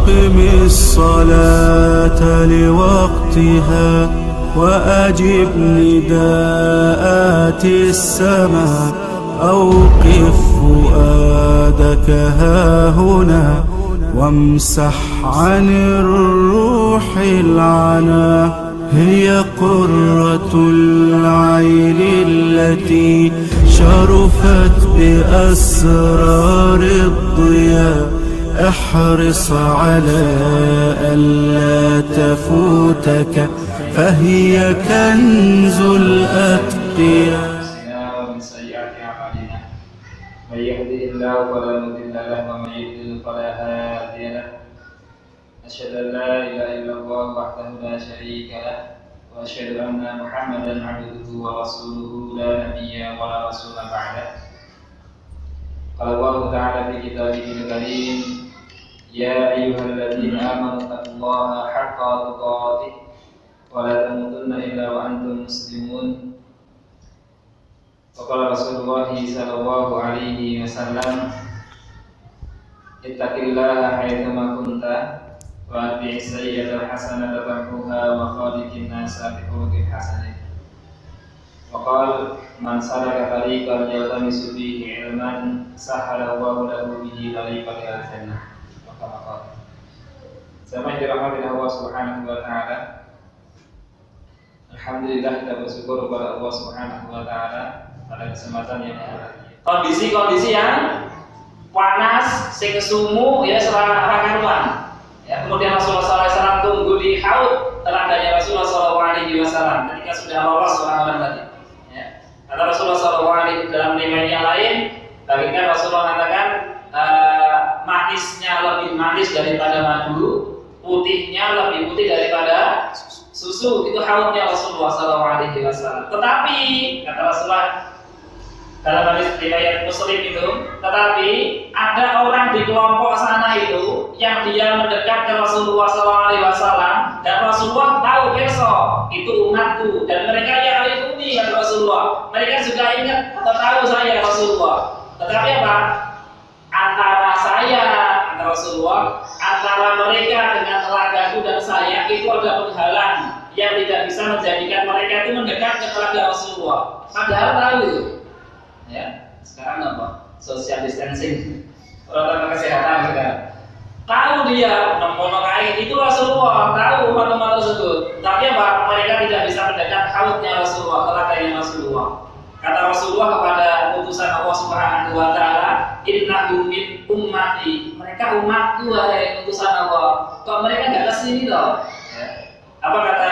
أقم الصلاة لوقتها وأجب نداءات السماء أوقف فؤادك هاهنا وامسح عن الروح العنا هي قرة العين التي شرفت بأسرار الضياء احرص على ألا تفوتك فهي كنز الأتقياء ومن سيئات أعمالنا من يهده الله فلا مضل له ومن يضلل فلا هادي له أشهد أن لا إله إلا الله وحده لا شريك له وأشهد أن محمدا عبده ورسوله لا نبي ولا رسول بعده. قال الله تعالى في كتابه الكريم يا أيها الذين آمنوا اتقوا الله حق تقاته ولا تموتن إلا وأنتم مسلمون. وقال رسول الله صلى الله عليه وسلم ittaqillaha haitsuma kunta wa atbi' sayyi'atal hasanata tamhuha wa khaliqin nasa bi khuluqin hasanin. Wa qala man salaka tariqan yaltamisu fihi ilman sahala Allahu lahu bihi tariqan ilal jannah. Wa kama qala. Sama dirahmati Allah Subhanahu wa taala. Alhamdulillah, kita bersyukur kepada Allah Subhanahu wa taala pada kesempatan yang kondisi-kondisi yang panas, sing kesumu ya serana karuan. Ya, kemudian Rasulullah SAW tunggu di haud teladanya Rasulullah SAW ketika sudah lolos orang-orang tadi. Ya. Kata Rasulullah SAW dalam riwayat yang lain, bagikan Rasulullah mengatakan manisnya lebih manis daripada madu, putihnya lebih putih daripada susu. Itu haudnya Rasulullah SAW. Tetapi kata Rasulullah dalam hadis riwayat Muslim itu, tetapi ada orang di kelompok sana itu yang dia mendekat ke Rasulullah SAW dan Rasulullah tahu besok itu umatku dan mereka ya'rifuni kata Rasulullah. Mereka juga ingat atau tahu saya Rasulullah. Tetapi apa? Antara saya kata Rasulullah, antara mereka dengan telagaku dan saya itu ada penghalang yang tidak bisa menjadikan mereka itu mendekat ke telaga Rasulullah. Padahal tahu. Ya, sekarang apa? Social distancing, protokol kesehatan sekarang. Tahu dia mempono kain itu Rasulullah, tahu umat-umat tersebut. Tapi apa? Mereka tidak bisa mendekat haudnya Rasulullah, telaganya Rasulullah. Kata Rasulullah kepada utusan Allah Subhanahu wa taala, "Innahum min ummati." Mereka umatku wahai utusan Allah. Kok mereka enggak ke sini toh? Ya. Apa kata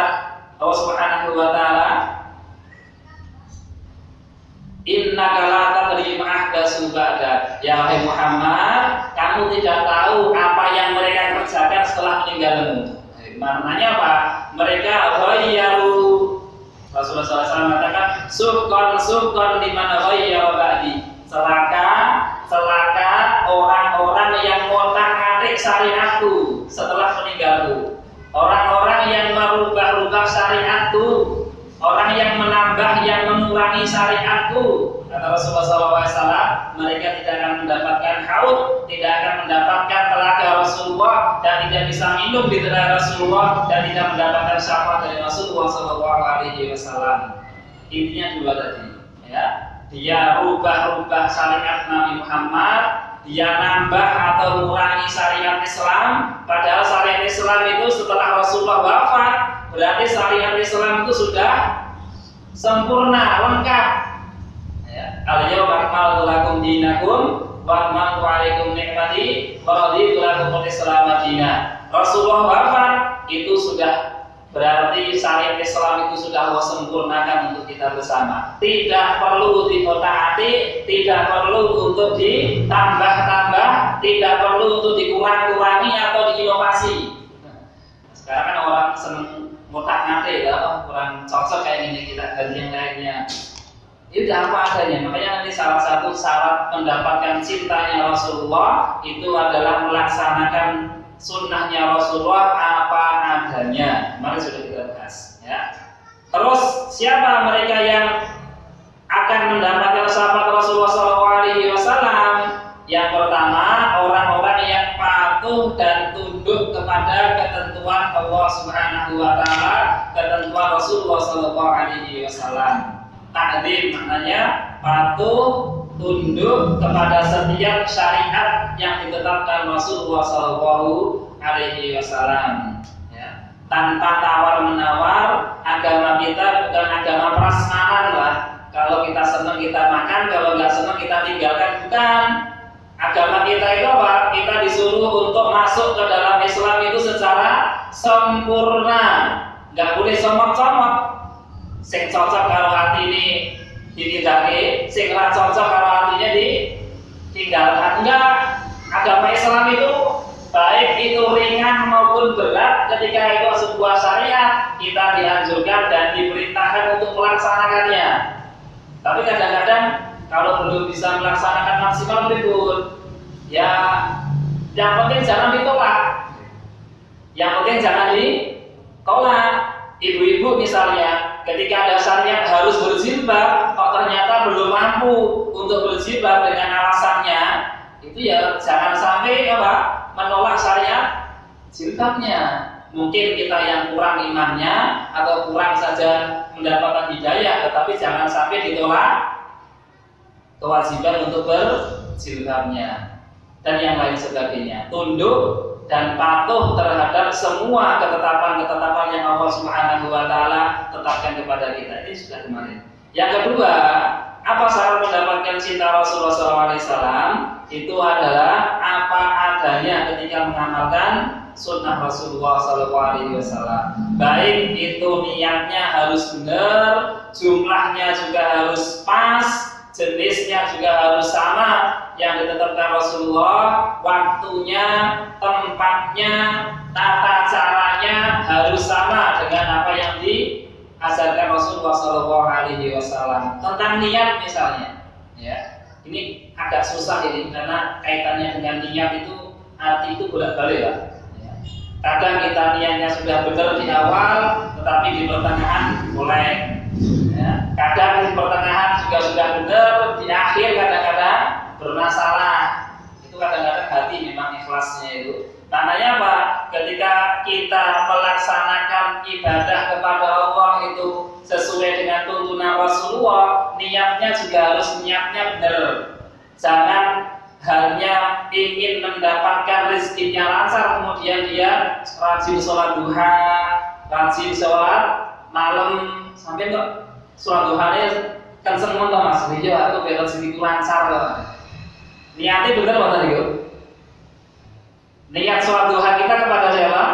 Allah Subhanahu wa taala? Innaka la tadri ma ahdatsu ba'da. Ya wahai Muhammad, kamu tidak tahu apa yang mereka kerjakan setelah meninggalmu. Maknanya apa? Mereka ghayyaru. Rasulullah SAW mengatakan suqan di mana ghayyaru ba'di. Celaka orang-orang yang ngotak-atik syariatku setelah meninggalku. Orang-orang yang merubah-rubah syariatku. Orang yang menambah, yang mengurangi syariatku. Kata Rasulullah SAW, mereka tidak akan mendapatkan haud, tidak akan mendapatkan telaga Rasulullah, dan tidak bisa minum di telaga Rasulullah, dan tidak mendapatkan syafaat dari Rasulullah SAW. Intinya dua tadi, ya. Dia rubah-rubah syariat Nabi Muhammad, dia nambah atau mengurangi syariat Islam, padahal syariat Islam itu setelah Rasulullah wafat, berarti syariat Islam itu sudah sempurna, lengkap. Ya. Al-yawma akmaltu lakum dinakum wa atmamtu 'alaikum ni'mati wa raditu lakumul Islam dinan. Rasulullah wafat itu sudah berarti syariat Islam itu sudah Allah sempurnakan untuk kita bersama. Tidak perlu dikotak-atik, tidak perlu untuk ditambah-tambah, tidak perlu untuk dikurang-kurangi atau diinovasi. Sekarang kan orang seneng ngotak-ngatik ya, kurang cocok kayak gini, kita ganti yang lainnya. Itu apa adanya. Makanya nanti salah satu syarat mendapatkan cintanya Rasulullah itu adalah melaksanakan sunnahnya Rasulullah apa adanya. Kemarin sudah kita bahas ya. Terus siapa mereka yang akan mendapatkan syafaat Rasulullah SAW? Yang pertama, orang-orang yang patuh patuh dan tunduk kepada ketentuan Allah Subhanahu wa taala, ketentuan Rasulullah sallallahu alaihi wasallam. Ta'dzim maknanya patuh tunduk kepada setiap syariat yang ditetapkan Rasulullah sallallahu alaihi wasallam. Ya. Tanpa tawar-menawar, agama kita bukan agama prasmanan lah. Kalau kita senang kita makan, kalau nggak senang kita tinggalkan, bukan. Agama kita itu apa? Kita disuruh untuk masuk ke dalam Islam itu secara sempurna, nggak boleh somot-somot. Sing cocok karo hati ini ditindaki, sing ra cocok karo hatinya ditinggalkan. Enggak. Agama Islam itu baik itu ringan maupun berat, ketika itu sebuah syariat kita dianjurkan dan diperintahkan untuk melaksanakannya. Tapi kadang-kadang kalau belum bisa melaksanakan maksimal berikut, ya yang penting jangan ditolak. Yang penting jangan ditolak. Ibu-ibu misalnya, ketika ada syariat harus berjilbab, kok ternyata belum mampu untuk berjilbab dengan alasannya, itu ya jangan sampai menolak syariat jilbabnya. Mungkin kita yang kurang imannya atau kurang saja mendapatkan hidayah, tetapi jangan sampai ditolak kewajiban untuk berjilbabnya dan yang lain sebagainya. Tunduk dan patuh terhadap semua ketetapan-ketetapan yang Allah Subhanahu wa taala tetapkan kepada kita. Ini sudah kemarin. Yang kedua, apa syarat mendapatkan cinta Rasulullah SAW? Itu adalah apa adanya ketika mengamalkan sunnah Rasulullah SAW. Baik itu niatnya harus benar, jumlahnya juga harus pas, jenisnya juga harus sama yang ditetapkan Rasulullah, waktunya, tempatnya, tata caranya harus sama dengan apa yang diajarkan Rasulullah SAW. Tentang niat misalnya, ya ini agak susah ini karena kaitannya dengan niat itu arti itu bolak-balik lah. Ya. Kadang kita niatnya sudah benar di awal, tetapi di pertengahan boleh. Ya, kadang di pertengahan juga sudah benar, di akhir kadang-kadang bermasalah. Itu kadang-kadang hati memang ikhlasnya itu. Tandanya apa? Ketika kita melaksanakan ibadah kepada Allah itu sesuai dengan tuntunan Rasulullah, niatnya juga harus niatnya benar. Jangan hanya ingin mendapatkan rezekinya lancar, kemudian dia rajin sholat duha, rajin sholat malam, sampai kok sholat duhanya kan seneng toh mas, iya aku biar rezeki lancar loh. Niatnya benar apa tadi yuk? Niat sholat duha kita kepada siapa?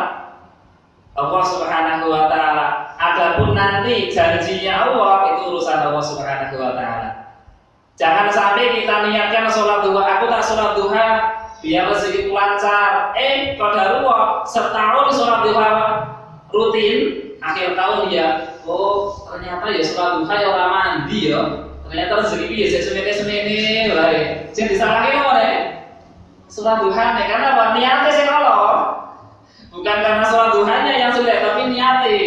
Allah Subhanahu wa taala. Adapun nanti janjinya Allah itu urusan Allah Subhanahu wa taala. Jangan sampai kita niatkan sholat duha, aku tak sholat duha biar rezeki lancar. Qadarullah setahun sholat duha rutin, akhir tahun ya, oh ternyata ya sholat duha ya orang mandi ya, ternyata rezeki ya semene-semene bae. Sing disalahin apa nek? Sholat duha nek karena apa? Niate sing Allah. Bukan karena sholat duhanya yang sulit, tapi niate.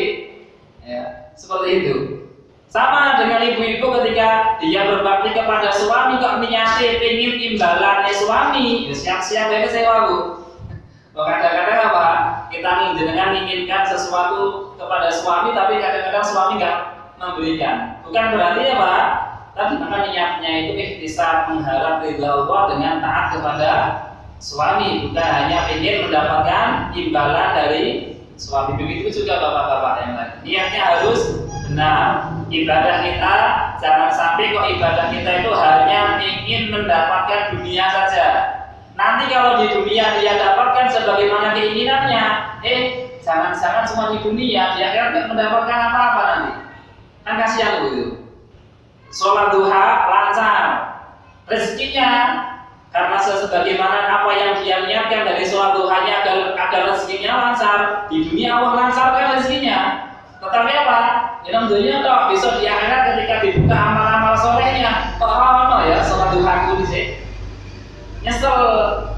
Ya, seperti itu. Sama dengan ibu-ibu ketika dia berbakti kepada suami kok niate pengen imbalannya suami, ya siap-siap aja saya wae. Kadang-kadang apa? Kita menginginkan sesuatu kepada suami, tapi kadang-kadang suami nggak memberikan. Bukan berarti apa? Tapi maka niatnya itu ikhtisar mengharap ridha Allah dengan taat kepada suami, bukan hanya ingin mendapatkan imbalan dari suami. Begitu juga bapak-bapak yang lain. Niatnya harus benar. Ibadah kita jangan sampai kok ibadah kita itu hanya ingin mendapatkan dunia saja. Nanti kalau di dunia dia dapatkan sebagaimana keinginannya, jangan-jangan cuma di dunia dia kan tidak mendapatkan apa-apa nanti. Kan kasihan begitu. Sholat duha lancar, rezekinya karena sebagaimana apa yang dia niatkan dari sholat duhanya agar rezekinya lancar. Di dunia Allah lancarkan rezekinya. Tetapi apa? Dalam dunia toh besok di akhirat ketika dibuka amal-amal solehnya, ya sholat duhaku sih. Nyesel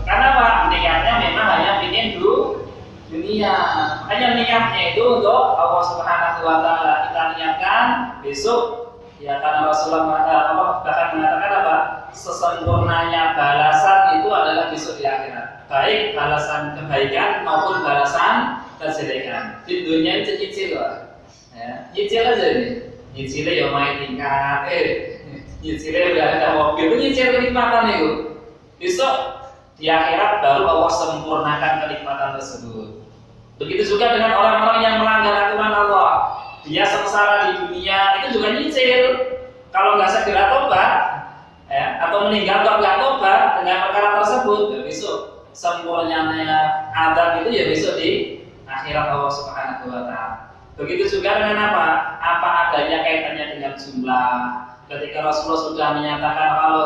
karena apa? Niatnya memang hanya ingin dunia. Makanya niatnya itu untuk Allah Subhanahu wa taala. Kita niatkan besok Ya karena Rasulullah bahkan mengatakan apa? Sesempurnanya balasan itu adalah besok di akhirat. Baik balasan kebaikan maupun balasan kejelekan. Di dunia itu nyicil lah. Ya, nyicil aja nih. Nyicilnya ya main tingkat. Nyicilnya udah ada mobil. Itu nyicil kenikmatan itu. Besok di akhirat baru Allah sempurnakan kenikmatan tersebut. Begitu juga dengan orang-orang yang melanggar aturan Allah. Dia sengsara di dunia itu juga nyicil. Kalau nggak segera tobat, ya, atau meninggal kalau nggak tobat dengan perkara tersebut, ya besok sempurnanya adab itu ya besok di akhirat Allah Subhanahu Wa Taala. Begitu juga dengan apa? Apa adanya kaitannya dengan jumlah. Ketika Rasulullah sudah menyatakan kalau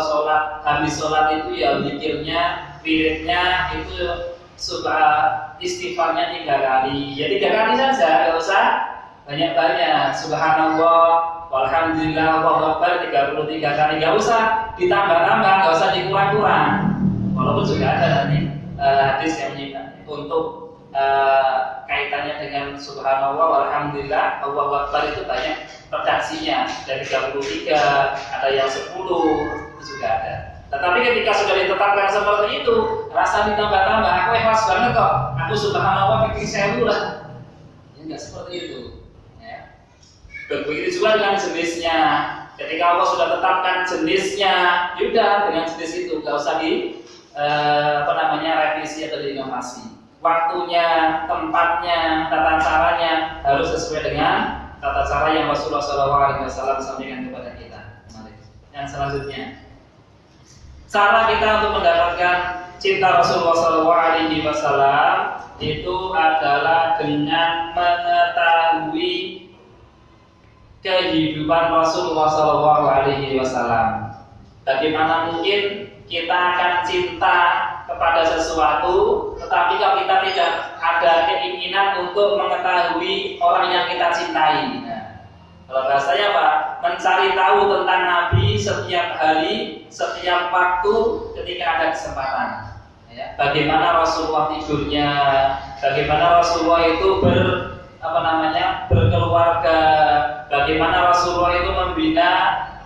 habis sholat itu ya zikirnya, wiridnya itu istighfarnya 3 kali. Ya 3 kali saja, nggak usah banyak-banyak. Subhanallah, walhamdulillah, Allahu Akbar 33 kali. Nggak usah ditambah-tambah, nggak usah dikurang-kurang. Walaupun juga ada nanti hadis yang menyebutkan untuk kaitannya dengan Subhanallah, walhamdulillah, Allahu Akbar itu banyak redaksinya. Dari 33, ada yang 10, itu juga ada. Tetapi ketika sudah ditetapkan seperti itu, rasa ditambah-tambah, aku ikhlas banget kok. Aku Subhanallah pikir saya dulu lah. Ya enggak seperti itu. Begitu juga dengan jenisnya. Ketika Allah sudah tetapkan jenisnya, yaudah dengan jenis itu nggak usah revisi atau diinovasi. Waktunya, tempatnya, tata caranya harus sesuai dengan tata cara yang Rasulullah SAW sampaikan kepada kita. Yang selanjutnya, cara kita untuk mendapatkan cinta Rasulullah SAW itu adalah dengan mengetahui kehidupan Rasulullah SAW. Bagaimana mungkin kita akan cinta kepada sesuatu, tetapi kalau kita tidak ada keinginan untuk mengetahui orang yang kita cintai. Nah, kalau bahasanya apa? Mencari tahu tentang Nabi setiap hari, setiap waktu, ketika ada kesempatan. Ya, bagaimana Rasulullah tidurnya, bagaimana Rasulullah itu berkeluarga, bagaimana Rasulullah itu membina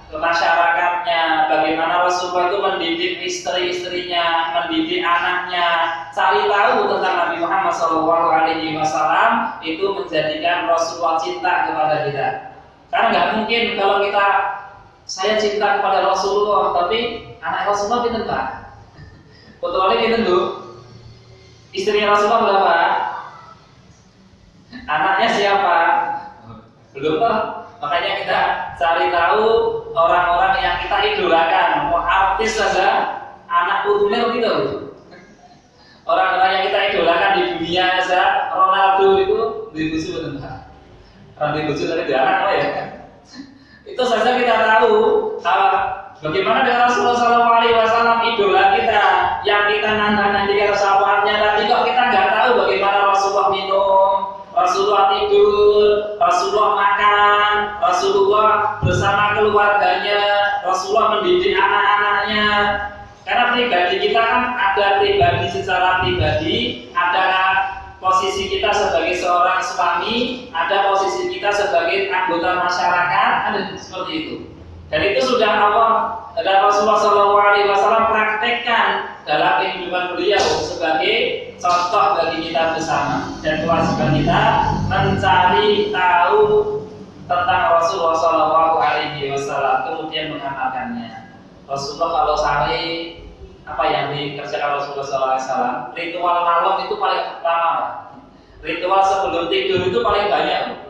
masyarakatnya, bagaimana Rasulullah itu mendidik istri-istrinya, mendidik anaknya. Cari tahu tentang Nabi Muhammad SAW itu menjadikan Rasulullah cinta kepada kita. Karena nggak mungkin kalau saya cinta kepada Rasulullah, tapi anak Rasulullah itu enggak. Kecuali itu dulu, istrinya Rasulullah berapa? Anaknya siapa? Belum tahu. Makanya kita cari tahu orang-orang yang kita idolakan. Mau artis saja, anak putunya gitu. Orang-orang yang kita idolakan di dunia saja, Ronaldo itu dibujuk betul enggak? Orang dibujuk tadi dia anak apa ya? Itu saja kita tahu. Bagaimana dengan Rasulullah SAW, idola kita, yang kita nanti-nantikan syafaatnya, tapi kok kita nggak tahu bagaimana Rasulullah minum, Rasulullah tidur, Rasulullah makan, Rasulullah bersama keluarganya, Rasulullah mendidik anak-anaknya. Karena pribadi kita kan ada pribadi secara pribadi, ada posisi kita sebagai seorang suami, ada posisi kita sebagai anggota masyarakat, ada seperti itu. Dan itu sudah Allah dan Rasulullah SAW praktekkan dalam kehidupan beliau sebagai contoh bagi kita bersama. Dan kewajiban kita mencari tahu tentang Rasulullah SAW, kemudian mengamalkannya. Rasulullah kalau sehari apa yang dikerjakan Rasulullah SAW, ritual malam itu paling lama. Ritual sebelum tidur itu paling banyak.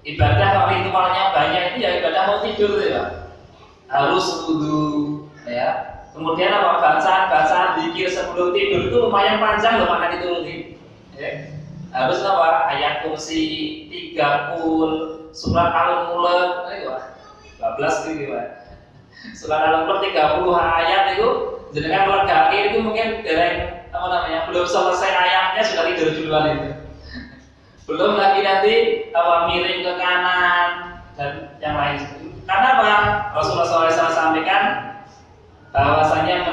Ibadah kalau ritualnya banyak itu ya ibadah mau tidur ya. Harus wudu ya. Kemudian apa? Bacaan zikir sebelum tidur itu lumayan panjang loh, maka dituruti. Ya. Harus apa? Ayat kursi 3 kul, surat Al-Mulk, ayo 12 gitu ya. Surat Al-Mulk 30 ayat itu jenengan keluarga itu mungkin dereng belum selesai ayatnya sudah tidur duluan itu. Belum lagi nanti miring ke kanan dan yang lain. Karena apa? Rasulullah SAW sampaikan bahwasanya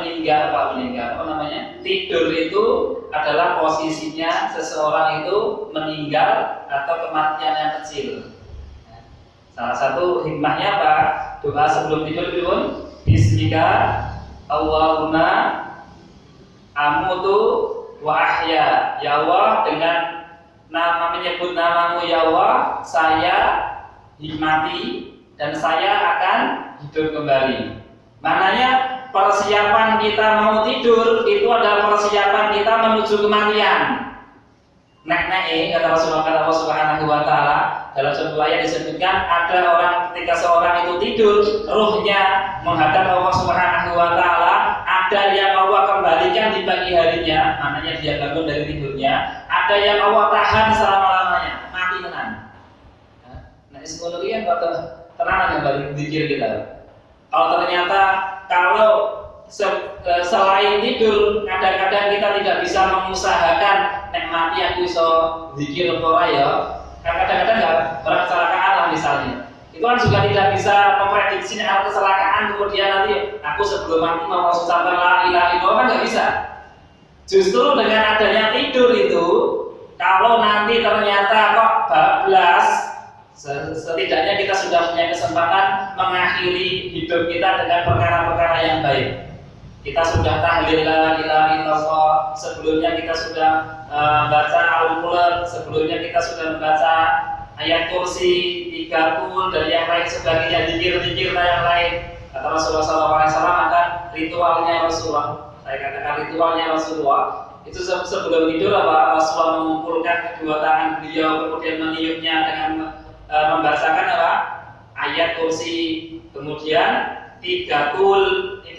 tidur itu adalah posisinya seseorang itu meninggal atau kematian yang kecil. Salah satu hikmahnya apa? Doa sebelum tidur itu pun bismika Allahumma amutu wa ahya. Ya Allah, dengan menyebut namamu ya Allah, saya mati dan saya akan hidup kembali. Maknanya persiapan kita mau tidur itu adalah persiapan kita menuju kematian. Kata Rasulullah, kata Allah Subhanahu wa Ta'ala dalam sebuah ayat disebutkan ada orang ketika seorang itu tidur, ruhnya menghadap Allah Subhanahu wa Ta'ala, ada yang Allah kembalikan di pagi harinya, maknanya dia bangun dari tidurnya, ada yang Allah tahan selama-lamanya, mati tenang. Nah, psikologi kan tenang yang balik zikir kita. Kalau selain tidur, kadang-kadang kita tidak bisa mengusahakan nek mati aku iso zikir ora ya. Kadang-kadang enggak kecelakaan lah misalnya. Itu kan juga tidak bisa memprediksi kecelakaan kemudian nanti aku sebelum mati mau ucapkan la ilaha illallah kan enggak bisa. Justru dengan adanya tidur itu, kalau nanti ternyata kok bablas, setidaknya kita sudah punya kesempatan mengakhiri hidup kita dengan perkara-perkara yang baik. Kita sudah tahlil la ilaha illallah, sebelumnya kita sudah baca al-mulk, sebelumnya kita sudah membaca ayat kursi, 30 dan yang lain sebagainya, zikir-zikir yang lain. Kata Rasulullah SAW, maka ritualnya Rasulullah, saya katakan ritualnya Rasulullah itu sebelum tidur apa? Rasulullah mengumpulkan kedua tangan beliau, kemudian meniupnya dengan membacakan apa? Ayat kursi, kemudian 3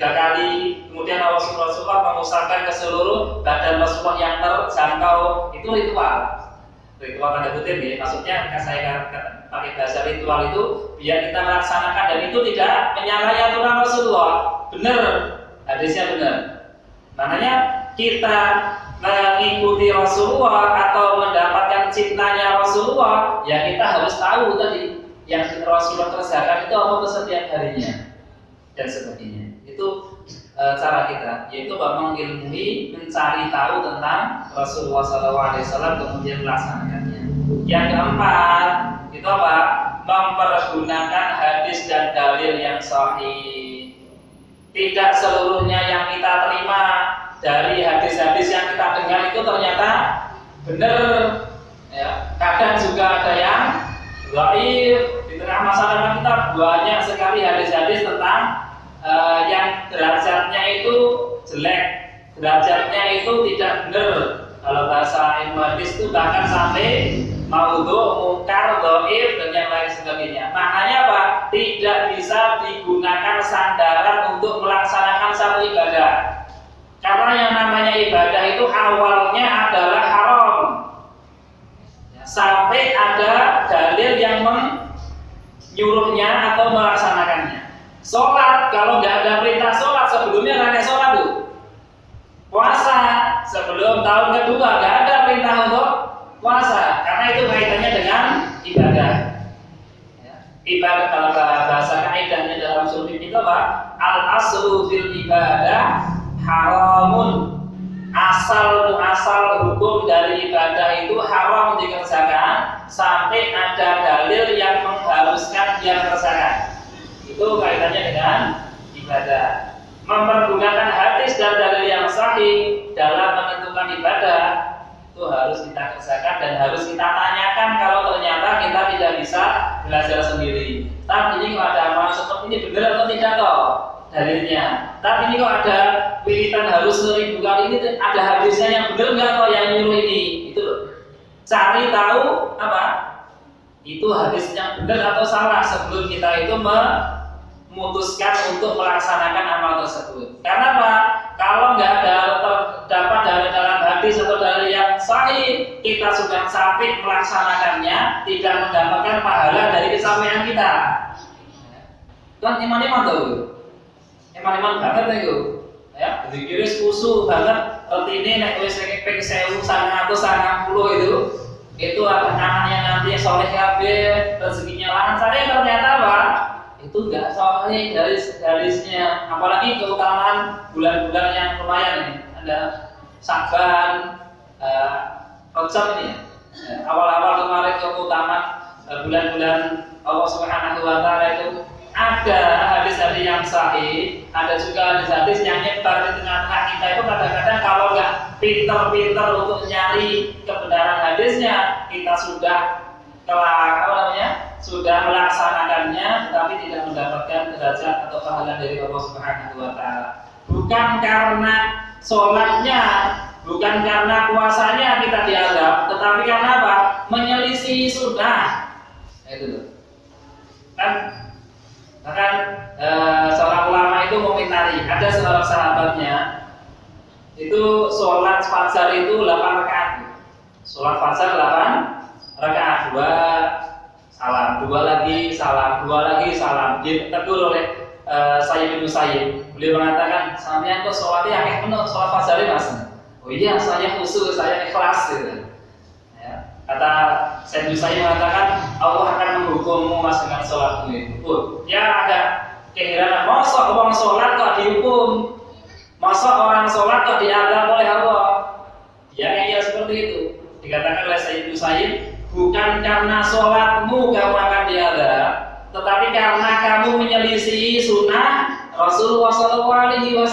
kali, kemudian Rasulullah mengusapkan ke seluruh badan Rasulullah yang terjangkau. Itu ritual tanda kutip ya, maksudnya saya pakai bahasa ritual itu biar kita melaksanakan dan itu tidak menyalahi aturan Rasulullah. Benar, hadisnya benar. Maknanya kita mengikuti Rasulullah atau mendapatkan cintanya Rasulullah, ya kita harus tahu tadi yang Rasulullah kerjakan itu apa setiap harinya dan sebagainya. Itu cara kita, yaitu mengilmui, mencari tahu tentang Rasulullah SAW kemudian melaksanakannya. Yang keempat itu apa? Mempergunakan hadis dan dalil yang sahih. Tidak seluruhnya yang kita terima dari hadis-hadis yang kita dengar itu ternyata benar. Ya, kadang juga ada yang dhaif. Di tengah masyarakat kita banyak sekali hadis-hadis tentang yang derajatnya itu jelek, derajatnya itu tidak benar. Kalau bahasa ilmu hadis itu bahkan sampai maudhu, mungkar, dhaif dan yang lain sebagainya. Maknanya apa? Tidak bisa digunakan sandaran untuk melaksanakan satu ibadah. Karena yang namanya ibadah itu awalnya adalah haram. Sampai ada dalil yang menyuruhnya atau melaksanakannya. Sholat, kalau nggak ada perintah sholat sebelumnya nggak ada sholat tuh. Puasa, sebelum tahun kedua nggak ada perintah untuk puasa, karena itu kaitannya dengan ibadah. Ya. Ibadah kalau bahasa kaidahnya dalam ushul fiqh itu apa? Al aslu fil ibadah haramun. Asal hukum dari ibadah itu haram dikerjakan sampai ada dalil yang mengharuskan dia kerjakan. Itu kaitannya dengan ibadah. Mempergunakan hadis dan dalil yang sahih dalam menentukan ibadah itu harus kita kerjakan dan harus kita tanyakan kalau ternyata kita tidak bisa belajar sendiri. Tapi ini kalau ada amalan seperti ini benar atau tidak toh dalilnya. Tapi ini kok ada wiridan harus 1000 kali ini ada hadisnya yang benar nggak toh yang nyuruh ini? Itu cari tahu apa? Itu hadis yang benar atau salah sebelum kita itu memutuskan untuk melaksanakan amal tersebut. Karena apa? Kalau nggak ada terdapat dalam hadis atau dalil yang sahih, kita sudah sampai melaksanakannya, tidak mendapatkan pahala dari kesampaian kita. Kan iman-iman tuh, iman-iman banget itu. Ya, dikiris kusu banget. Artinya nek wis ping 1990 itu anaknya nanti soleh kabeh, rezekinya lancar, ternyata apa? Itu enggak soleh garisnya. Apalagi keutamaan bulan-bulan yang lumayan ini. Ada Sa'ban, Rajab ini. Awal-awal kemarin keutamaan bulan-bulan Allah Subhanahu wa taala itu ada hadis-hadis yang sahih, ada juga hadis-hadis yang nyebar di tengah-tengah kita itu kadang-kadang kalau nggak pinter-pinter untuk nyari kebenaran hadisnya, kita sudah sudah melaksanakannya, tapi tidak mendapatkan derajat atau pahala dari Allah Subhanahu wa taala. Bukan karena sholatnya, bukan karena puasanya kita diadab, tetapi karena apa? Menyelisih sunnah. Itu loh. Bahkan seorang ulama itu komentari, ada seorang sahabatnya itu sholat fajar itu 8 rakaat. Sholat fajar 8 rakaat, 2 salam, 2 lagi salam, 2 lagi salam. Ditegur oleh Sayyid bin Musayyib. Beliau mengatakan, "Sampeyan kok sholatnya akeh penuh, sholat fajar Mas?" "Oh iya, saya khusyuk, saya ikhlas." Gitu. Ya. Kata Sayyid bin Musayyib mengatakan, Allah akan menghukummu Mas dengan sholatmu itu. Ya ada keheranan, masa orang sholat kok dihukum, masa orang sholat kok diadab oleh Allah. Ya kayak seperti itu. Dikatakan oleh Sayyid bin Musayyib, bukan karena sholatmu kamu akan diadab, tetapi karena kamu menyelisih sunnah Rasulullah SAW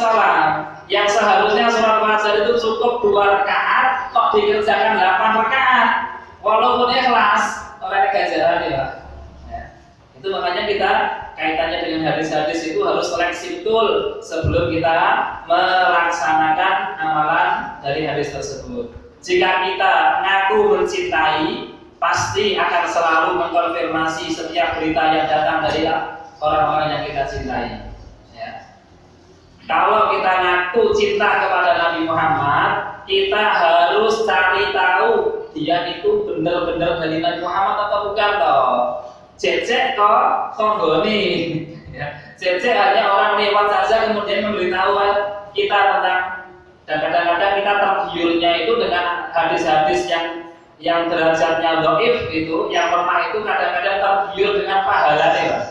yang seharusnya sholat fajar itu cukup 2 rakaat, kok dikerjakan 8 rakaat, walaupun ikhlas oleh ganjaran ya. Itu makanya kita kaitannya dengan hadis-hadis itu harus seleksi betul sebelum kita melaksanakan amalan dari hadis tersebut. Jika kita ngaku mencintai, pasti akan selalu mengkonfirmasi setiap berita yang datang dari orang-orang yang kita cintai. Ya. Kalau kita ngaku cinta kepada Nabi Muhammad, kita harus cari tahu dia itu benar-benar dari Nabi Muhammad atau bukan toh. Cecek kok tonggoni. Ya. Cecek hanya orang lewat saja kemudian memberitahu kita tentang, dan kadang-kadang kita tergiurnya itu dengan hadis-hadis yang derajatnya dhaif itu, yang lemah itu kadang-kadang tergiur dengan pahalanya, Pak.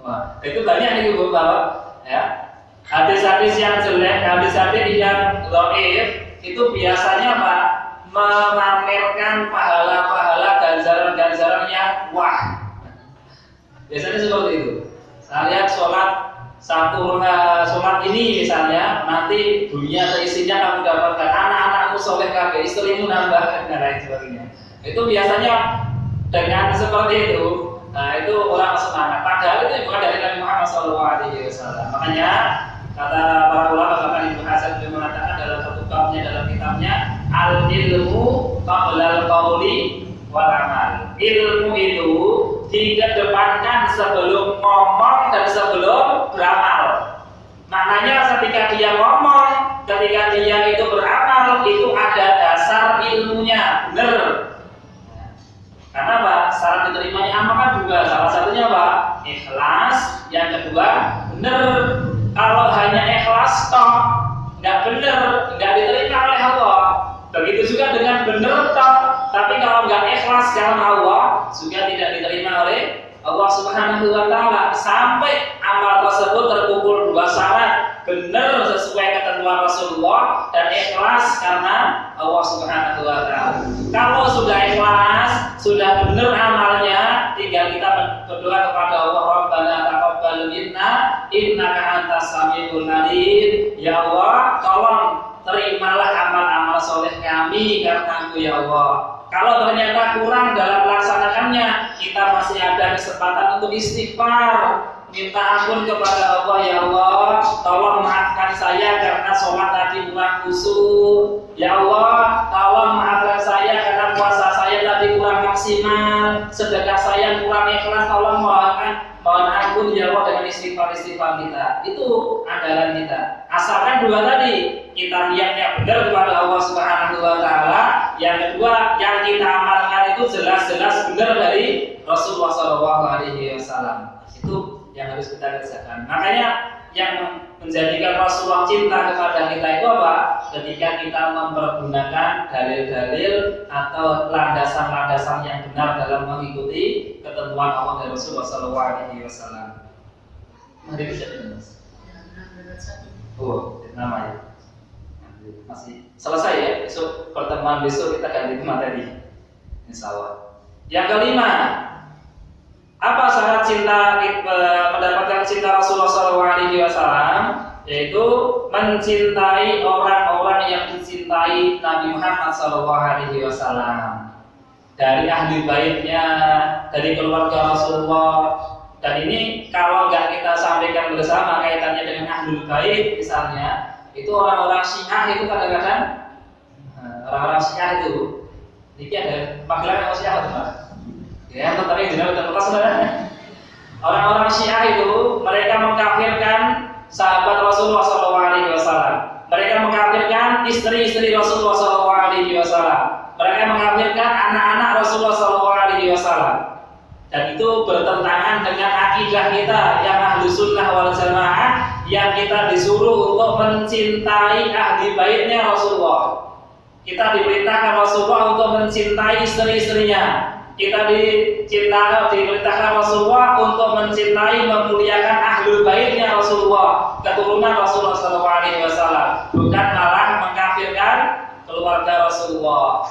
Wah, itu banyak nih Bu Bapak, ya. Hadis-hadis yang jelek, hadis-hadis yang dhaif itu biasanya Pak memamerkan pahala-pahala ganjaran-ganjaran yang wah. Biasanya seperti itu. Saya lihat sholat ini misalnya, nanti dunia seisinya kamu dapatkan, anak-anakmu soleh kabeh, istrimu nambah dan lain sebagainya. Itu biasanya dengan seperti itu, nah itu orang semangat. Padahal itu bukan dari Nabi Muhammad SAW. Makanya kata para ulama, bahkan Ibnu Hasan beliau mengatakan dalam satu dalam kitabnya, al ilmu qabla al qauli wal amal. Ilmu itu dikedepankan sebelum ngomong dan sebelum beramal. Maknanya ketika dia ngomong, ketika dia itu beramal, itu ada dasar ilmunya, benar. Karena apa? Syarat diterimanya amal kan juga salah satunya apa? Ikhlas. Yang kedua, benar. Kalau hanya ikhlas toh nggak benar, nggak diterima oleh Allah. Begitu juga dengan benar toh, tapi kalau nggak ikhlas karena Allah juga tidak diterima oleh Allah Subhanahu wa taala. Sampai amal tersebut terkumpul 2 syarat, benar sesuai ketentuan Rasulullah dan ikhlas karena Allah Subhanahu wa taala. Kalau sudah ikhlas, sudah benar amalnya, tinggal kita berdoa kepada Allah, Rabbana taqabbal minna innaka antas samiul alim. Ya Allah, tolong terimalah amal-amal soleh kami karena Engkau ya Allah. Kalau ternyata kurang dalam melaksanakannya, kita masih ada kesempatan untuk istighfar, minta ampun kepada Allah. Ya Allah, tolong maafkan saya karena sholat tadi kurang khusyuk. Ya Allah, tolong maafkan saya karena puasa saya tadi kurang maksimal, sedekah saya kurang ikhlas. Tolong mohon ampun ya Allah dengan istighfar kita. Itu andalan kita. Asalkan 2 tadi, kita niatnya benar kepada Allah Subhanahu wa taala. Yang kedua, yang kita amalkan itu jelas-jelas benar dari Rasulullah SAW. Itu yang harus kita kerjakan. Makanya yang menjadikan Rasulullah cinta kepada kita itu apa? Ketika kita mempergunakan dalil-dalil atau landasan-landasan yang benar dalam mengikuti ketentuan Allah dan Rasulullah SAW. Mari bisa Mas. Oh, namanya masih selesai ya. Besok pertemuan besok kita ganti materi, insya Allah. Yang kelima, Apa syarat cinta mendapatkan cinta Rasulullah SAW? Yaitu mencintai orang-orang yang dicintai Nabi Muhammad SAW, dari ahli baitnya, dari keluarga Rasulullah. Dan ini kalau nggak kita sampaikan bersama kaitannya dengan ahli bait misalnya, itu orang-orang Syiah itu kadang-kadang orang-orang Syiah itu, ini ada panggilan orang Syiah teman. Ya, tetapi tidak terlepas sebenarnya. Orang-orang Syiah itu mereka mengkafirkan sahabat Rasulullah SAW. Mereka mengkafirkan istri-istri Rasulullah SAW. Mereka mengkafirkan anak-anak Rasulullah SAW. Dan itu bertentangan dengan akidah kita yang ahlu sunnah wal jamaah, yang kita disuruh untuk mencintai ahli baitnya Rasulullah. Kita diperintahkan Rasulullah untuk mencintai istri-istrinya. Kita diperintahkan Rasulullah untuk mencintai, memuliakan ahlul baitnya Rasulullah, keturunan Rasulullah SAW. Bukan malah mengkafirkan keluarga Rasulullah.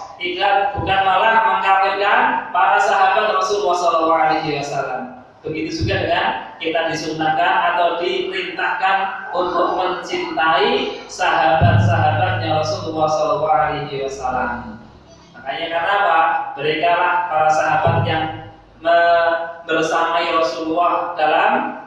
Bukan malah mengkafirkan para sahabat Rasulullah SAW. Begitu juga dengan kita disunahkan atau diperintahkan untuk mencintai sahabat-sahabatnya Rasulullah SAW. Makanya karena apa? Mereka lah para sahabat yang bersamai Rasulullah dalam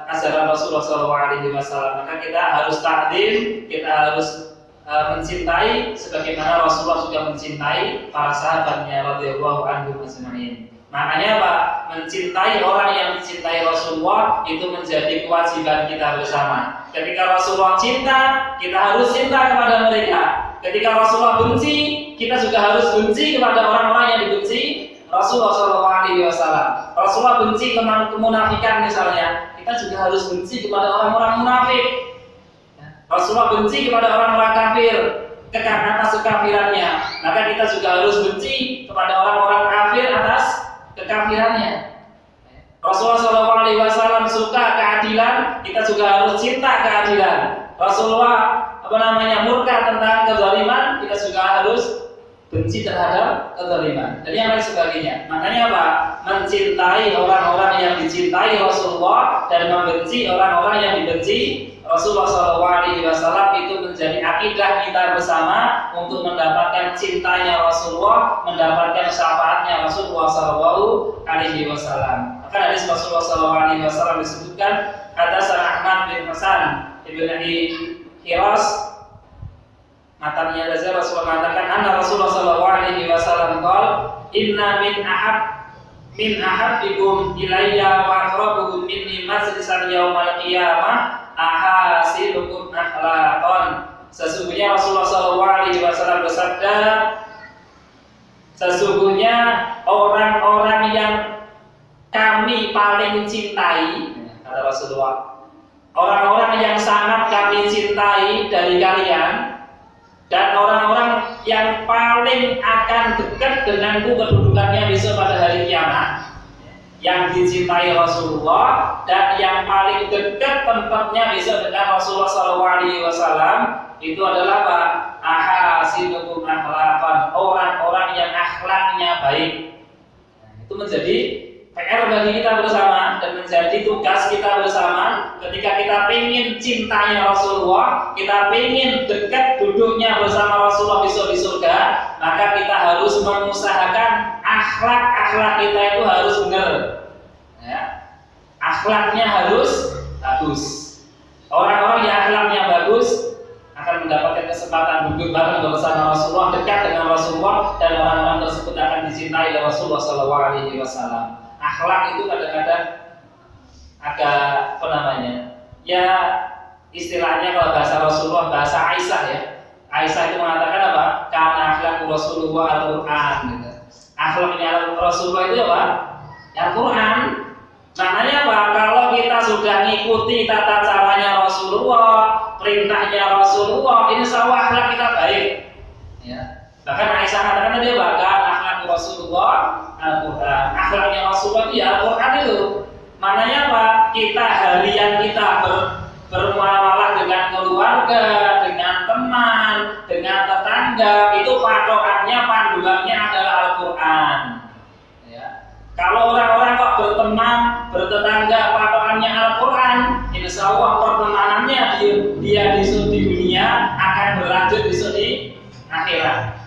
ajaran Rasulullah SAW. Maka kita harus takdim, kita harus mencintai sebagaimana Rasulullah juga mencintai para sahabatnya radhiyallahu anhum ajma'in. Makanya apa? Mencintai orang yang mencintai Rasulullah itu menjadi kewajiban kita bersama. Ketika Rasulullah cinta, kita harus cinta kepada mereka. Ketika Rasulullah benci, kita juga harus benci kepada orang-orang yang dibenci Rasulullah SAW. Rasulullah benci kemunafikan misalnya, kita juga harus benci kepada orang-orang munafik. Rasulullah benci kepada orang-orang kafir atas kekafirannya, maka kita juga harus benci kepada orang-orang kafir atas kekafirannya. Rasulullah SAW suka keadilan, kita juga harus cinta keadilan. Rasulullah murka tentang kezaliman, kita juga harus benci terhadap kezaliman dan yang lain sebagainya. Makanya apa? Mencintai orang-orang yang dicintai Rasulullah dan membenci orang-orang yang dibenci Rasulullah SAW itu menjadi akidah kita bersama untuk mendapatkan cintanya Rasulullah, mendapatkan syafaatnya Rasulullah SAW. Maka dari Rasulullah SAW disebutkan atas Ahmad bin Hasan ibn Hiras, matanya Rasulullah mengatakan, anna Rasulullah SAW qala inna min ahabbikum ilayya wa aqrabukum minni majlisan yaumal qiyamah ahasilukum akhlaqan. Sesungguhnya Rasulullah SAW bersabda, sesungguhnya orang-orang yang kami paling cintai, kata Rasulullah, orang-orang yang sangat kami cintai dari kalian, dan orang-orang yang paling akan dekat denganku kedudukannya besok pada hari kiamat, yang dicintai Rasulullah dan yang paling dekat tempatnya besok dengan Rasulullah SAW itu adalah apa? Ahasinukum akhlaqan, orang-orang yang akhlaknya baik. Itu menjadi PR bagi kita bersama dan menjadi tugas kita bersama. Ketika kita ingin cintanya Rasulullah, kita ingin dekat duduknya bersama Rasulullah besok di surga, maka kita harus mengusahakan akhlak kita itu harus benar. Ya. Akhlaknya harus bagus. Orang-orang yang akhlaknya bagus akan mendapatkan kesempatan duduk bareng bersama Rasulullah, dekat dengan Rasulullah, dan orang-orang tersebut akan dicintai oleh Rasulullah SAW. Akhlak itu kadang-kadang agak ya istilahnya kalau bahasa Rasulullah, bahasa Aisyah ya. Aisyah itu mengatakan apa? Karena akhlak Rasulullah Al-Quran gitu. Akhlaknya Rasulullah itu apa? Al-Quran. Maknanya apa? Kalau kita sudah ngikuti tata caranya Rasulullah, perintahnya Rasulullah, insya Allah akhlak kita baik ya. Bahkan Aisyah katakan tadi apa? Akhlak Rasulullah Al-Quran. Akhlaknya Rasulullah itu ya Al-Quran itu. Maknanya apa? Kita harian kita bermuamalah dengan keluarga, dengan teman, dengan tetangga, itu patokannya, panduannya adalah Al-Quran ya. Kalau orang-orang kok berteman, bertetangga patokannya Al-Quran, insya Allah pertemanannya dia di dunia akan berlanjut di akhirat.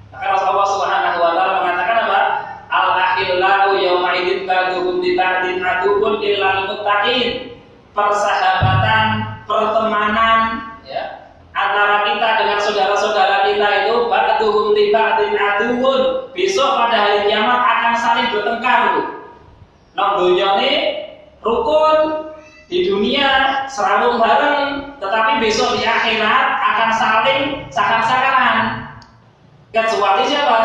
Maka Rasulullah Subhanahu wa taala mengatakan apa? Al-akhillau yawma idzin ba'duhum li ba'din aduwwun illal muttaqin. Persahabatan, pertemanan ya, antara kita dengan saudara-saudara kita itu ba'duhum li ba'din aduwwun. Besok pada hari kiamat akan saling bertengkar. Nang dunyane rukun, di dunia serabut bareng, tetapi besok di akhirat akan saling sakar-sakaran. Kecuali siapa?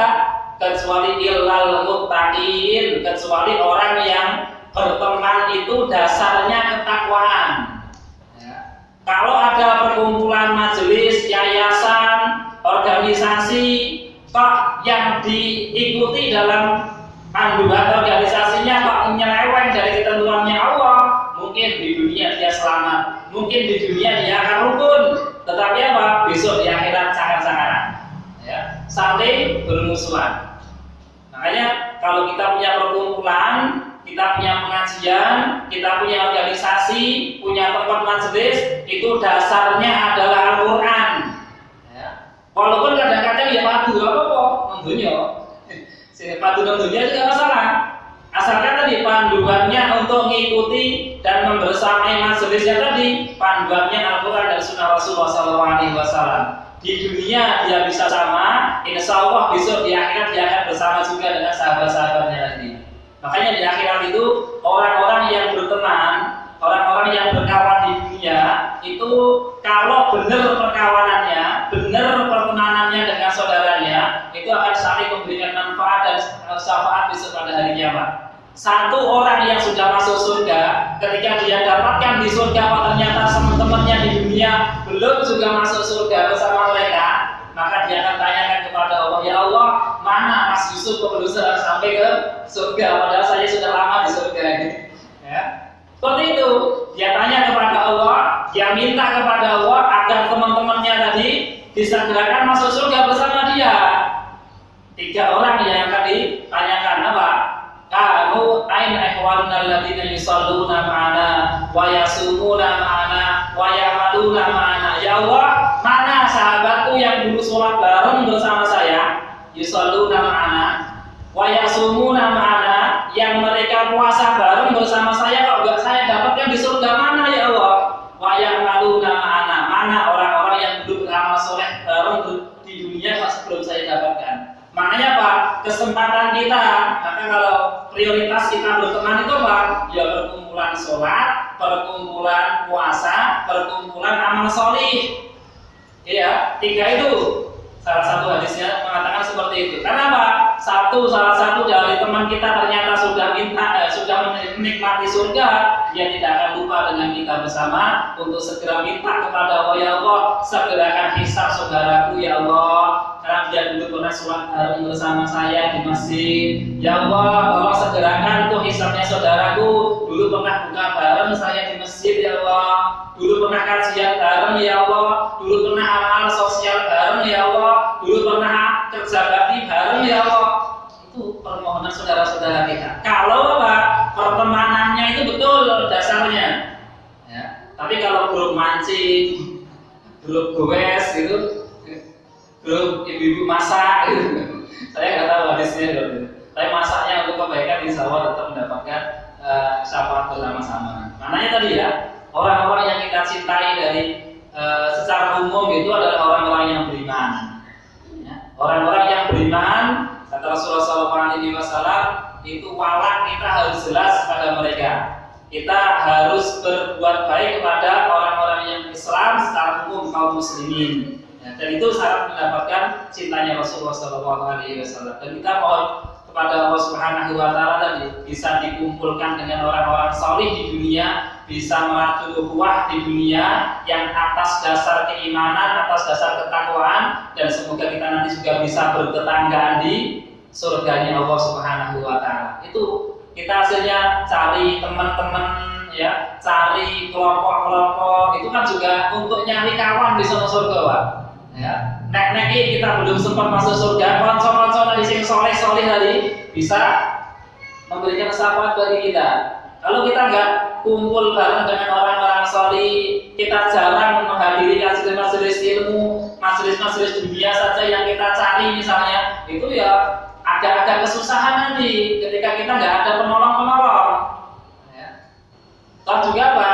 Kecuali illal muttaqin, kecuali orang yang berteman itu dasarnya ketakwaan. Ya. Kalau ada perkumpulan majelis, yayasan, organisasi, kok yang diikuti dalam panduan organisasinya kok menyeleweng dari ketentuannya Allah, mungkin di dunia dia selamat, mungkin di dunia dia akan rukun, tetapi apa? Besok di akhirat sakar-sakaran. Ya, saling bermusuhan. Makanya kalau kita punya perkumpulan, kita punya pengajian, kita punya organisasi, punya tempat majelis, itu dasarnya adalah Al-Quran. Ya. Walaupun kadang-kadang ya padu apa-apa, mendunya. Padu mendunya juga masalah. Asalkan tadi panduannya untuk mengikuti dan membersamai majelisnya tadi, panduannya Al-Quran dan Sunnah Rasulullah SAW. Di dunia dia bisa sama, insya Allah besok di akhirat dia akan bersama juga dengan sahabat-sahabatnya lagi. Makanya di akhirat itu orang-orang yang berteman, orang-orang yang berkawan di dunia itu kalau benar perkawanannya, benar pertemanannya dengan saudaranya, itu akan saling memberikan manfaat dan syafaat besok pada hari kiamat. Satu orang yang sudah masuk surga, ketika dia dapatkan di surga, oh ternyata teman-temannya di dunia belum juga masuk surga bersama mereka, maka dia akan tanyakan kepada Allah, ya Allah, mana Mas Yusuf kok belum sampai ke surga, padahal saya sudah lama di surga. Ya. Seperti itu, dia tanya kepada Allah, dia minta kepada Allah agar teman-temannya tadi disegerakan masuk surga bersama dia. 3 orang yang akan ditanyakan apa? Kanu aina ikhwanuna alladziina yusalluna ma'ana wa yasumuna ma'ana wa ya'maluna ma'ana. Ya Allah, mana sahabatku yang dulu sholat bareng bersama saya, yusalluna ma'ana wa yasumuna ma'ana, yang mereka puasa bareng bersama saya, kok enggak saya dapatkan di surga, mana ya Allah? Wa ya'maluna ma'ana, mana orang-orang yang dulu beramal soleh bareng di dunia masih belum saya dapatkan. Maknanya apa? Kesempatan kita. Maka kalau prioritas kita berteman itu apa? Ya perkumpulan sholat, perkumpulan puasa, perkumpulan amal sholih. Iya, 3 itu. Salah satu hadisnya mengatakan seperti itu. Karena apa? Salah satu dari teman kita ternyata sudah menikmati surga, dia tidak akan lupa dengan kita bersama untuk segera minta kepada Allah, ya Allah, segerakan hisab saudaraku ya Allah, karena dia dulu pernah sholat bareng bersama saya di masjid. Ya Allah, tolong segerakan untuk hisabnya saudaraku, dulu pernah buka bareng saya di masjid ya Allah, dulu pernah kajian bareng ya Allah, dulu pernah amal sosial bareng ya Allah, dulu pernah kerja bakti bareng ya Allah. Itu permohonan saudara-saudara kita. Kalau apa? Pertemanannya itu betul dasarnya. Ya. Tapi kalau grup mancing, grup goes gitu, grup ibu-ibu masak gitu, saya nggak tahu hadisnya gitu. Tapi masaknya untuk kebaikan insya Allah tetap mendapatkan syafaat bersama-sama. Maknanya tadi ya, orang-orang yang kita cintai dari secara umum itu adalah orang-orang yang beriman. Ya. Orang-orang yang beriman, kata Rasulullah SAW, itu walak kita harus jelas pada mereka. Kita harus berbuat baik kepada orang-orang yang Islam secara umum, kaum muslimin. Ya, dan itu syarat mendapatkan cintanya Rasulullah SAW. Dan kita mohon kepada Allah Subhanahu Wa Taala tadi bisa dikumpulkan dengan orang-orang salih di dunia, bisa meratul ukhuwah di dunia yang atas dasar keimanan, atas dasar ketakwaan, dan semoga kita nanti juga bisa bertetanggaan di surganya Allah Subhanahu Wa Taala. Itu kita hasilnya cari teman-teman, ya, cari kelompok-kelompok, itu kan juga untuk nyari kawan di surga, Pak. Ya, nek kita belum sempat masuk surga, konco-konco dari sing soleh-soleh tadi bisa memberikan syafaat bagi kita. Kalau kita nggak kumpul bareng dengan orang-orang solih, kita jarang menghadiri majelis ilmu, majelis dunia saja yang kita cari misalnya, itu ya agak-agak kesusahan nanti ketika kita nggak ada penolong-penolong. Ya. Toh juga apa?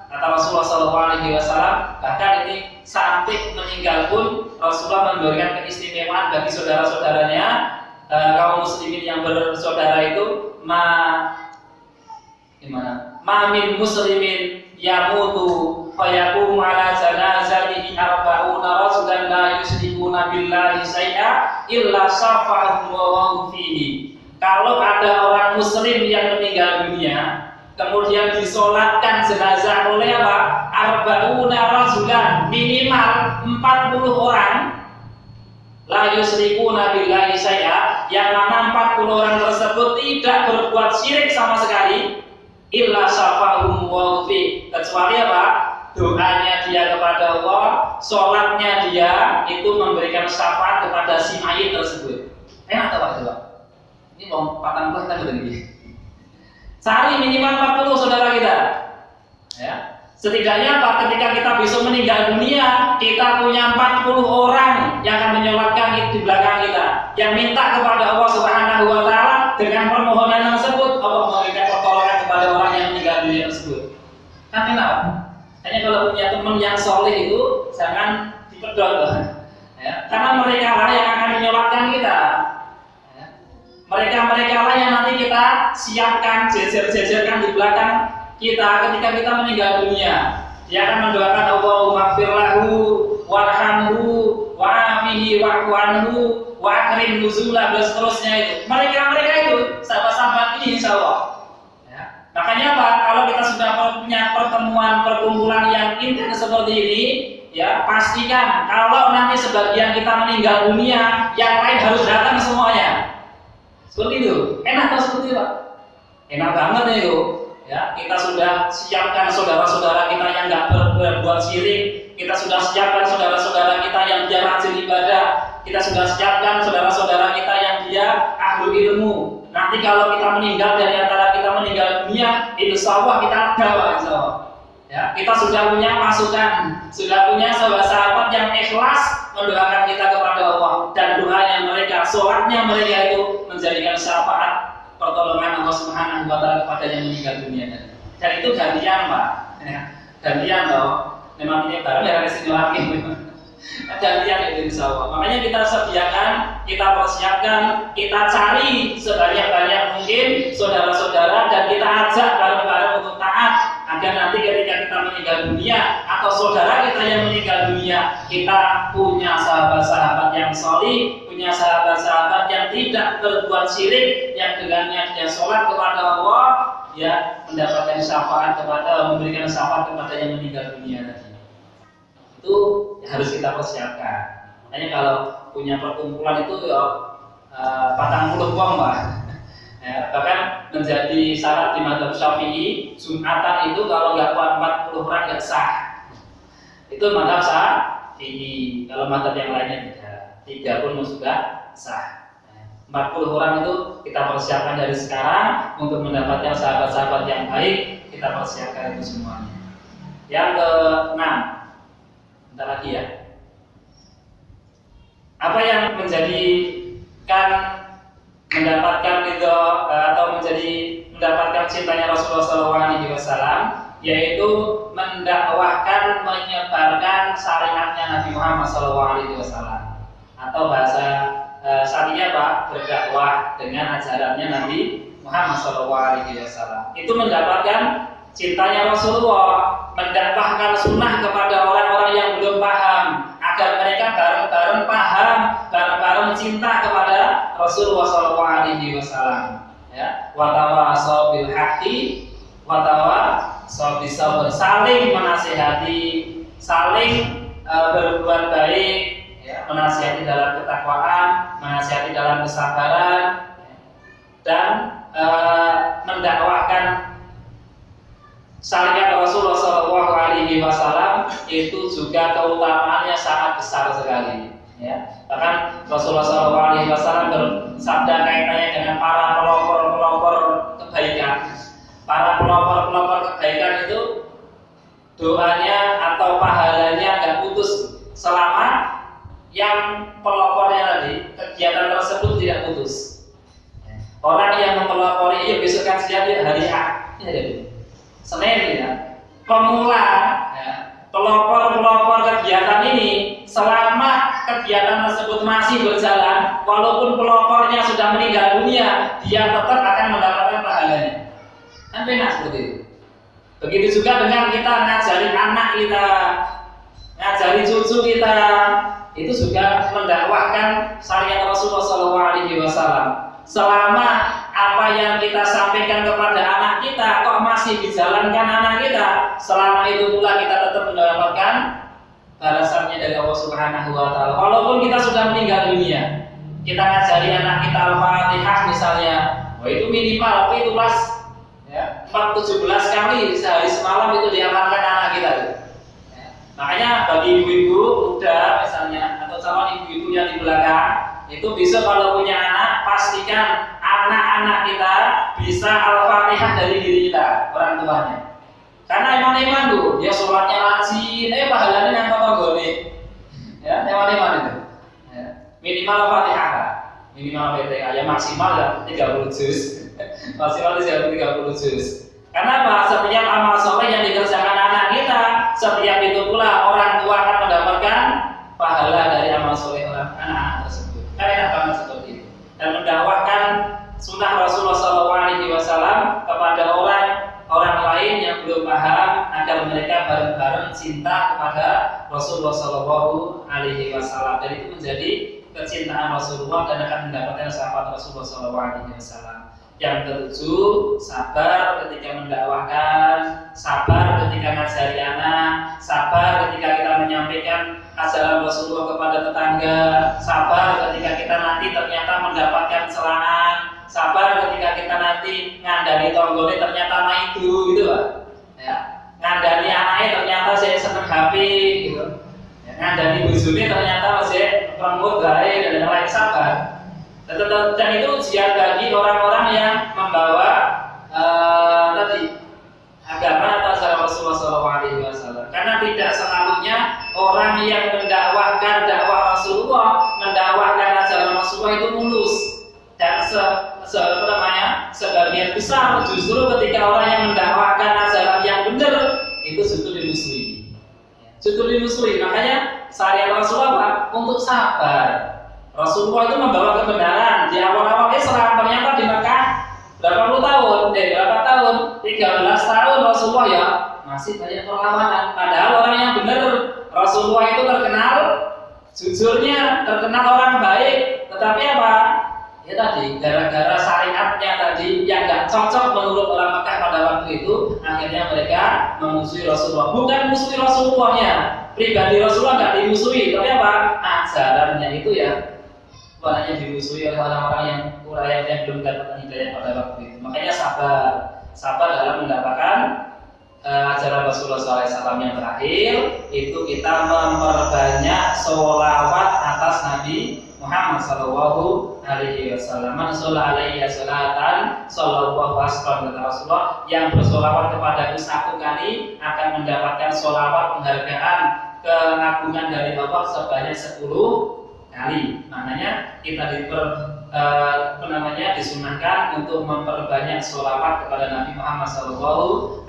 Kata Rasulullah SAW, bahkan ini sampai meninggal pun Rasulullah memberikan keistimewaan bagi saudara-saudaranya, kaum muslimin yang bersaudara itu, min muslimin yamutu fayaqumu ala janazatihi arba'una rasulan la yusyrikuna billahi syai'a illa syafa'ahum wa fihi. Kalau ada orang muslim yang meninggal dunia kemudian disolatkan jenazah oleh apa? Arba'una rasulan, minimal 40 orang, la yusyrikuna billahi syai'a, yang mana 40 orang tersebut tidak berbuat syirik sama sekali, illa syafa'ahum wa fi, kecuali apa? Doanya dia kepada Allah, sholatnya dia itu memberikan syafaat kepada si mayit tersebut. Enak tak Pak? Ini mau patang buah kita begini. Cari minimal 40 saudara kita. Ya. Setidaknya apa? Ketika kita besok meninggal dunia, kita punya 40 orang yang akan menyolatkan di belakang kita, yang minta kepada Allah Subhanahu wa taala dengan permohonan tersebut, Allah memberikan pertolongan kepada orang yang meninggal dunia tersebut. Kan enak. Hanya kalau punya teman yang soleh itu jangan dipedot. Ya. Karena mereka lah yang akan menyolatkan kita. Ya. Mereka lah yang nanti kita siapkan, jejer-jejerkan di belakang kita ketika kita meninggal dunia. Dia akan mendoakan Allahumma ighfir lahu warhamhu wa'afihi wa'fu anhu wa akrim nuzulah dan seterusnya itu. Mereka itu sahabat-sahabat ini insyaallah. Ya. Makanya apa? Kalau kita sudah punya perkumpulan yang intens seperti ini, ya pastikan kalau nanti sebagian kita meninggal dunia, yang lain harus datang semuanya. Seperti itu. Enak atau seperti itu, Pak? Enak banget itu. Ya, kita sudah siapkan saudara-saudara kita yang nggak berbuat syirik, kita sudah siapkan saudara-saudara kita yang dia rajin ibadah, kita sudah siapkan saudara-saudara kita yang dia ahli ilmu. Nanti kalau kita meninggal, dari antara kita meninggal dunia, insya Allah kita ada, insya Allah. Ya, kita sudah punya pasukan, sudah punya sahabat-sahabat yang ikhlas mendoakan kita kepada Allah, dan doanya mereka, sholatnya mereka itu menjadikan syafaat pertolongan Allah Subhanahu wa taala kepada yang meninggal dunia. Dan itu gantian, Pak. Ya, gantian loh. Memang ini baru ya sini lagi. Gantian itu insyaallah. Makanya kita sediakan, kita persiapkan, kita cari sebanyak-banyak mungkin saudara-saudara dan kita ajak bareng-bareng untuk taat agar nanti ketika kita meninggal dunia atau saudara kita yang meninggal dunia, kita punya sahabat-sahabat yang solih, punya sahabat-sahabat yang tidak berbuat syirik, yang dengannya dia sholat kepada Allah, ya mendapatkan syafaat kepada, memberikan syafaat kepada yang meninggal dunia tadi. Itu harus kita persiapkan. Makanya kalau punya perkumpulan itu ya 40 uang, Pak. Ya, bahkan menjadi syarat di mazhab Syafi'i, Jumatan itu kalau nggak kuat 40 orang nggak sah. Itu mazhab Syafi'i. Kalau mazhab yang lainnya tidak pun sudah sah. 40 orang itu kita persiapkan dari sekarang untuk mendapatkan sahabat-sahabat yang baik, kita persiapkan itu semuanya. Yang ke-6, bentar lagi ya. Apa yang menjadikan mendapatkan ridho atau mendapatkan cintanya Rasulullah SAW, yaitu mendakwahkan, menyebarkan syariatnya Nabi Muhammad SAW, atau bahasa syariah Pak, berdakwah dengan ajarannya Nabi Muhammad SAW. Itu mendapatkan cintanya Rasulullah, mendakwahkan sunnah kepada orang-orang yang belum paham, agar mereka bareng-bareng paham, bareng-bareng cinta kepada Rasulullah SAW. Ya, watawasaw bil haqqi, watawasaw bis sabr, saling menasihati, saling berbuat baik, ya, menasihati dalam ketakwaan, menasihati dalam kesabaran, ya, dan mendakwahkan syariat Rasulullah SAW itu juga keutamaannya sangat besar sekali. Ya. Bahkan Rasulullah SAW bersabda kaitannya dengan para pelopor pelopor kebaikan itu doanya atau pahalanya nggak putus selama yang pelopornya tadi kegiatan tersebut tidak putus. Orang yang mempelopori ya besok kan siap hari Senin ya, pemula ya, pelopor kegiatan ini selama kegiatan tersebut masih berjalan, walaupun pelopornya sudah meninggal dunia, dia tetap akan mendapatkan pahalanya. Kan benar seperti itu. Begitu juga dengan kita ngajari anak kita, ngajari cucu kita, itu juga mendakwahkan syariat Rasulullah SAW. Selama apa yang kita sampaikan kepada anak kita kok masih dijalankan anak kita, selama itu pula kita tetap mendapatkan balasannya dari Allah Subhanahu wa taala. Walaupun kita sudah meninggal dunia, kita ngajari anak kita Al-Fatihah misalnya, itu minimal itu kelas ya, 17 kali sehari semalam itu diamalkan anak kita. Ya. Makanya bagi ibu-ibu muda misalnya atau calon ibu-ibu yang di belakang itu bisa kalau punya anak pastikan anak-anak kita bisa Al-Fatihah dari diri kita, orang tuanya. Karena iman-iman tuh, dia sholatnya rajin, pahalanya yang kotor-kotor. Ya, iman-iman itu. Ya. Minimal Al-Fatihah, minimal PTA, ya maksimal ya 30 juz. Maksimal 30 juz. Karena apa? Setiap amal soleh yang dikerjakan anak kita, setiap itu pula orang tua akan mendapatkan pahala dari amal soleh orang anak tersebut. Karena banget seperti itu. Dan mendakwahkan sunnah Rasulullah SAW kepada orang lain yang belum paham agar mereka bareng-bareng cinta kepada Rasulullah SAW. Dan itu menjadi kecintaan Rasulullah dan akan mendapatkan syafaat Rasulullah SAW. Yang ketujuh, sabar ketika mendakwahkan, sabar ketika ngajari anak, sabar ketika kita menyampaikan ajaran Rasulullah kepada tetangga, sabar ketika kita nanti ternyata mendapatkan celaan, sabar ketika kita nanti ngandani tonggone ternyata maidu gitu Pak. Ya. Ngandani anaknya ternyata saya seneng HP gitu. Ya, ngandani bujune ternyata masih rambut gawe dan lain sabar. Dan itu ujian bagi orang-orang yang membawa agama atau ajaran Rasulullah SAW. Karena tidak selalunya orang yang mendakwahkan dakwah Rasulullah, mendakwahkan ajaran Rasulullah itu mulus. Dan sebagian besar justru ketika orang yang mendakwahkan ajaran yang benar itu justru dimusuhi. Makanya syariat Rasulullah untuk sabar. Rasulullah itu membawa kebenaran di awal-awal Islam, ternyata di Mekah berapa tahun, 13 tahun Rasulullah ya masih banyak perlawanan. Padahal orang yang benar, Rasulullah itu terkenal jujurnya, terkenal orang baik. Tetapi apa? Ya tadi, gara-gara syariatnya tadi yang nggak cocok menurut orang Mekah pada waktu itu, akhirnya mereka memusuhi Rasulullah. Bukan musuhi Rasulullahnya, pribadi Rasulullah nggak dimusuhi, tapi apa? Ajarannya itu ya hanya dimusuhi oleh orang-orang yang belum dapat hidayah pada waktu itu. Makanya sabar dalam mendapatkan ajaran Rasulullah SAW yang terakhir itu kita memperbanyak sholawat atas Nabi Muhammad SAW. Man sholla alaihi sholatan sallallahu alaihi kata Rasulullah, yang bersolawat kepada satu kali akan mendapatkan sholawat penghargaan keagungan dari Allah sebanyak 10 kali. Maknanya kita disunahkan untuk memperbanyak sholawat kepada Nabi Muhammad SAW.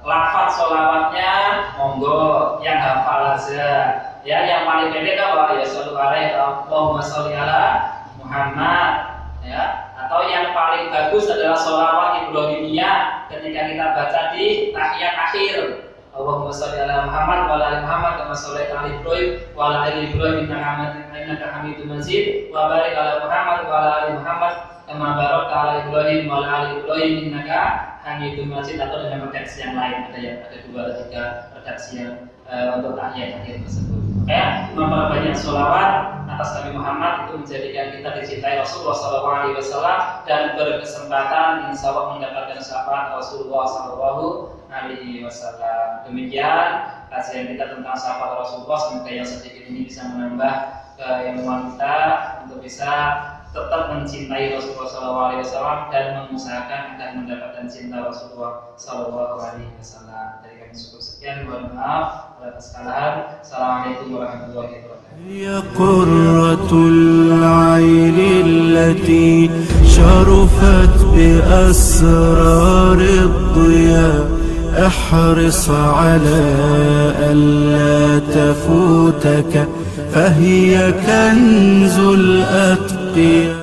Lafaz sholawatnya monggo yang hafal aja. Ya, yang paling pendek apa? Ya shollu alaihi Allahumma sholli ala Muhammad. Ya, atau yang paling bagus adalah sholawat Ibrahimiyah ketika kita baca di tahiyat akhir. Allahumma sholli ala Muhammad wa ala ali Muhammad kama shallaita ala Ibrahim wa ala ali Ibrahim innaka Hamidum Majid wa barik ala Muhammad wa ala ali Muhammad kama barakta ala Ibrahim wa ala ali Ibrahim innaka Hamidum Majid. Atau dengan redaksi yang lain, ada 2 atau 3 redaksi yang untuk tahiyat akhir tersebut. Memperbanyak sholawat atas Nabi Muhammad itu menjadikan kita dicintai Rasulullah SAW dan berkesempatan insya Allah mendapatkan syafaat Rasulullah SAW. Demikian kajian kita tentang syafaat Rasulullah. Semoga yang sedikit ini bisa menambah keilmuan kita untuk bisa tetap mencintai Rasulullah SAW dan mengusahakan agar mendapatkan cinta Rasulullah SAW. Dari kami cukup sekian, mohon maaf atas kesalahan. Assalamualaikum warahmatullahi wabarakatuh. يا قرة العين التي شرفت بأسرار الضياء احرص على ألا تفوتك فهي كنز الأتقياء.